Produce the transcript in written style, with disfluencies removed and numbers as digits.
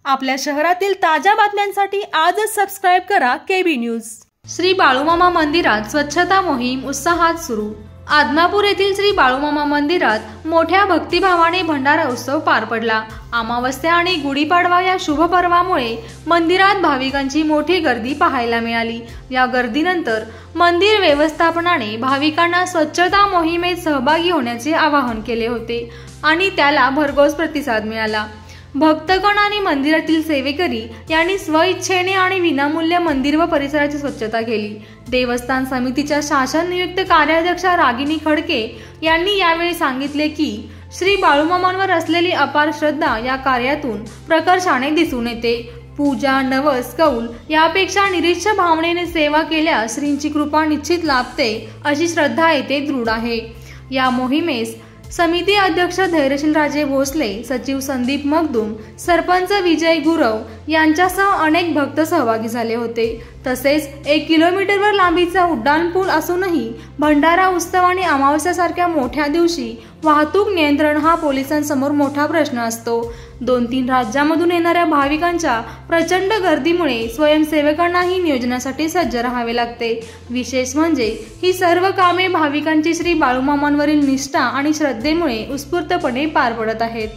आपल्या शहरातील ताज्या बातम्यांसाठी आजच सबस्क्राइब करा केबी न्यूज। श्री बाळूमामा मंदिरात स्वच्छता मोहीम उत्साहात सुरू। आदमापूर येथील श्री बाळूमामा मंदिरात मोठ्या भक्तिभावाने भंडारा उत्सव पार पडला। अमावस्या आणि गुढीपाडवा या शुभ पर्वामुळे मंदिरात भाविकांची मोठी गर्दी पाहायला मिळाली। या गर्दीनंतर मंदिर व्यवस्थापनाने भाविकांना स्वच्छता मोहिमेत सहभागी होण्याचे आवाहन केले होते आणि त्याला भरघोस प्रतिसाद मिळाला। भक्तगण आणि मंदिरातील सेवेकरी यांनी स्वइच्छेने आणि विनामूल्य मंदिर व परिसराची स्वच्छता केली। देवस्थान समितीच्या शासन नियुक्त कार्याध्यक्षा रागिनी खडके यांनी यावेळी सांगितले की श्री बाळूमामांवर असलेली अपार श्रद्धा या कार्यातून प्रकर्षाने दिसून येते। पूजा, नवस, कौल यापेक्षा निरीच्छ भावनेने सेवा केल्यास श्रींची कृपा निश्चित लाभते अशी श्रद्धा येथे दृढ आहे। या मोहिमेस समिती अध्यक्ष धैर्यशील राजे भोसले, सचिव संदीप मगदूम, सरपंच विजय गुरव यांच्यासह अनेक भक्त सहभागी झाले होते। तसेच 1 किलोमीटरवर लांबीचा उड्डाण पूल असूनही भंडारा उत्सव आणि अमावस्यासारख्या मोठ्या दिवशी वाहतूक नियंत्रण हा पोलिसांसमोर मोठा प्रश्न असतो। 2-3 राज्यांमधून येणाऱ्या भाविकांच्या प्रचंड गर्दीमुळे स्वयंसेवकांनाही नियोजनासाठी सज्ज राहावे लागते। विशेष म्हणजे ही सर्व कामे भाविकांची श्री बाळूमामांवरील निष्ठा आणि श्रद्धेमुळे उत्स्फूर्तपणे पार पडत आहेत।